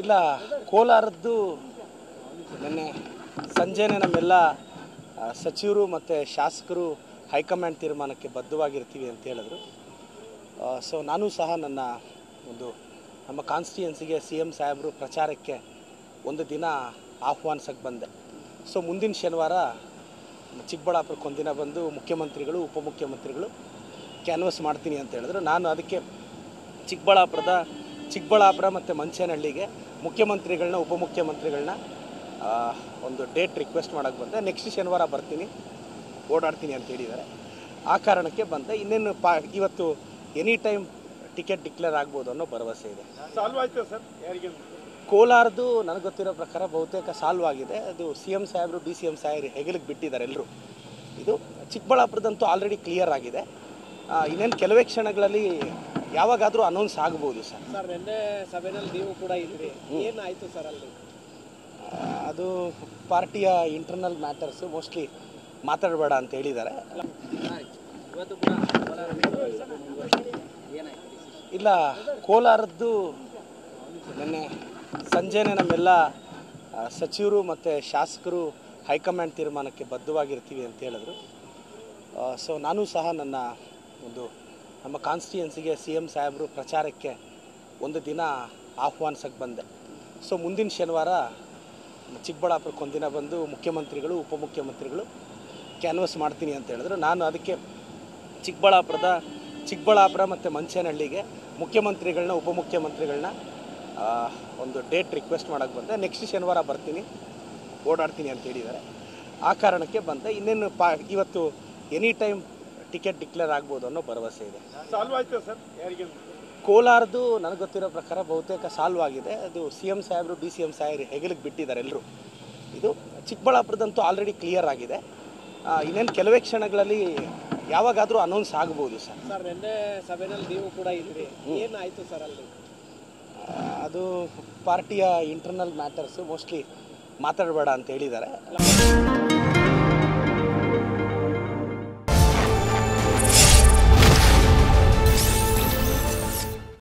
ಇಲ್ಲ, ಕೋಲಾರದ್ದು ನಿನ್ನೆ ಸಂಜೆನೇ ನಮ್ಮೆಲ್ಲ ಸಚಿವರು ಮತ್ತು ಶಾಸಕರು ಹೈಕಮಾಂಡ್ ತೀರ್ಮಾನಕ್ಕೆ ಬದ್ಧವಾಗಿರ್ತೀವಿ ಅಂತ ಹೇಳಿದ್ರು. ಸೊ ನಾನು ಸಹ ನಮ್ಮ ಕಾನ್ಸ್ಟಿಟ್ಯೂನ್ಸಿಗೆ CM ಸಾಹೇಬರು ಪ್ರಚಾರಕ್ಕೆ ಒಂದು ದಿನ ಆಹ್ವಾನಿಸಕ್ಕೆ ಬಂದೆ. ಸೊ ಮುಂದಿನ ಶನಿವಾರ ಚಿಕ್ಕಬಳ್ಳಾಪುರಕ್ಕೆ ಒಂದಿನ ಬಂದು ಮುಖ್ಯಮಂತ್ರಿಗಳು ಉಪಮುಖ್ಯಮಂತ್ರಿಗಳು ಕ್ಯಾನ್ವಸ್ ಮಾಡ್ತೀನಿ ಅಂತ ಹೇಳಿದ್ರು. ನಾನು ಅದಕ್ಕೆ ಚಿಕ್ಕಬಳ್ಳಾಪುರ ಮತ್ತು ಮಂಚೇನಹಳ್ಳಿಗೆ ಮುಖ್ಯಮಂತ್ರಿಗಳನ್ನ ಉಪಮುಖ್ಯಮಂತ್ರಿಗಳನ್ನ ಒಂದು ಡೇಟ್ ರಿಕ್ವೆಸ್ಟ್ ಮಾಡೋಕ್ಕೆ ಬಂದೆ. ನೆಕ್ಸ್ಟ್ ಶನಿವಾರ ಬರ್ತೀನಿ, ಓಡಾಡ್ತೀನಿ ಅಂತ ಹೇಳಿದ್ದಾರೆ. ಆ ಕಾರಣಕ್ಕೆ ಬಂದೆ. ಇನ್ನೇನು ಇವತ್ತು ಎನಿ ಟೈಮ್ ಟಿಕೆಟ್ ಡಿಕ್ಲೇರ್ ಆಗ್ಬೋದು ಅನ್ನೋ ಭರವಸೆ ಇದೆ. ಸಾಲ್ವ್ ಆಯ್ತು ಸರ್? ಯಾರಿಗೆ? ಕೋಲಾರದು ನನಗೆ ಗೊತ್ತಿರೋ ಪ್ರಕಾರ ಬಹುತೇಕ ಸಾಲ್ವ್ ಆಗಿದೆ. ಅದು CM ಸಾಹೇಬರು DCM ಸಾಹೇಬರು ಹೆಗಲಿಗೆ ಬಿಟ್ಟಿದ್ದಾರೆ ಎಲ್ಲರೂ. ಇದು ಚಿಕ್ಕಬಳ್ಳಾಪುರದಂತೂ ಆಲ್ರೆಡಿ ಕ್ಲಿಯರ್ ಆಗಿದೆ. ಇನ್ನೇನು ಕೆಲವೇ ಕ್ಷಣಗಳಲ್ಲಿ ಯಾವಾಗಾದರೂ ಅನೌನ್ಸ್ ಆಗ್ಬೋದು ಸರ್. ಸರ್ ನಿನ್ನೆ ಸಭೆಯಲ್ಲಿ ನೀವು ಕೂಡ ಇದ್ರಿ, ಏನಾಯಿತು ಸರ್ ಅಲ್ಲಿ? ಅದು ಪಾರ್ಟಿಯ ಇಂಟರ್ನಲ್ ಮ್ಯಾಟರ್ಸು, ಮೋಸ್ಟ್ಲಿ ಮಾತಾಡಬೇಡ ಅಂತ ಹೇಳಿದ್ದಾರೆ. ಇಲ್ಲ, ಕೋಲಾರದ್ದು ನಿನ್ನೆ ಸಂಜೆನೇ ನಮ್ಮೆಲ್ಲ ಸಚಿವರು ಮತ್ತು ಶಾಸಕರು ಹೈಕಮಾಂಡ್ ತೀರ್ಮಾನಕ್ಕೆ ಬದ್ಧವಾಗಿರ್ತೀವಿ ಅಂತ ಹೇಳಿದ್ರು. ಸೊ ನಾನು ಸಹ ನಮ್ಮ ಕಾನ್ಸ್ಟಿಟ್ಯೂನ್ಸಿಗೆ CM ಸಾಹೇಬರು ಪ್ರಚಾರಕ್ಕೆ ಒಂದು ದಿನ ಆಹ್ವಾನಿಸಕ್ಕೆ ಬಂದೆ. ಸೊ ಮುಂದಿನ ಶನಿವಾರ ಚಿಕ್ಕಬಳ್ಳಾಪುರಕ್ಕೆ ಒಂದಿನ ಬಂದು ಮುಖ್ಯಮಂತ್ರಿಗಳು ಉಪಮುಖ್ಯಮಂತ್ರಿಗಳು ಕ್ಯಾನ್ವಸ್ ಮಾಡ್ತೀನಿ ಅಂತ ಹೇಳಿದ್ರು. ನಾನು ಅದಕ್ಕೆ ಚಿಕ್ಕಬಳ್ಳಾಪುರ ಮತ್ತು ಮಂಚೇನಹಳ್ಳಿಗೆ ಮುಖ್ಯಮಂತ್ರಿಗಳನ್ನ ಉಪಮುಖ್ಯಮಂತ್ರಿಗಳನ್ನ ಒಂದು ಡೇಟ್ ರಿಕ್ವೆಸ್ಟ್ ಮಾಡೋಕ್ಕೆ ಬಂದೆ. ನೆಕ್ಸ್ಟ್ ಶನಿವಾರ ಬರ್ತೀನಿ, ಓಡಾಡ್ತೀನಿ ಅಂತ ಹೇಳಿದ್ದಾರೆ. ಆ ಕಾರಣಕ್ಕೆ ಬಂದೆ. ಇನ್ನೇನು ಇವತ್ತು ಎನಿ ಟೈಮ್ ಟಿಕೆಟ್ ಡಿಕ್ಲೇರ್ ಆಗ್ಬೋದು ಅನ್ನೋ ಭರವಸೆ ಇದೆ. ಸಾಲ್ವ್ ಆಯ್ತು ಸರ್? ಯಾರಿಗೆ? ಕೋಲಾರದು ನನಗೆ ಗೊತ್ತಿರೋ ಪ್ರಕಾರ ಬಹುತೇಕ ಸಾಲ್ವ್ ಆಗಿದೆ. ಅದು CM ಸಾಹೇಬರು DCM ಸಾಹೇಬರು ಹೆಗಲಿಗೆ ಬಿಟ್ಟಿದ್ದಾರೆ ಎಲ್ಲರೂ. ಇದು ಚಿಕ್ಕಬಳ್ಳಾಪುರದಂತೂ ಆಲ್ರೆಡಿ ಕ್ಲಿಯರ್ ಆಗಿದೆ. ಇನ್ನೇನು ಕೆಲವೇ ಕ್ಷಣಗಳಲ್ಲಿ ಯಾವಾಗಾದರೂ ಅನೌನ್ಸ್ ಆಗ್ಬೋದು ಸರ್. ಸರ್ ನಿನ್ನೆ ಸಭೆಯಲ್ಲಿ ನೀವು ಕೂಡ ಇದ್ರಿ, ಏನಾಯಿತು ಸರ್ ಅಲ್ಲಿ? ಅದು ಪಾರ್ಟಿಯ ಇಂಟರ್ನಲ್ ಮ್ಯಾಟರ್ಸು, ಮೋಸ್ಟ್ಲಿ ಮಾತಾಡಬೇಡ ಅಂತ ಹೇಳಿದ್ದಾರೆ.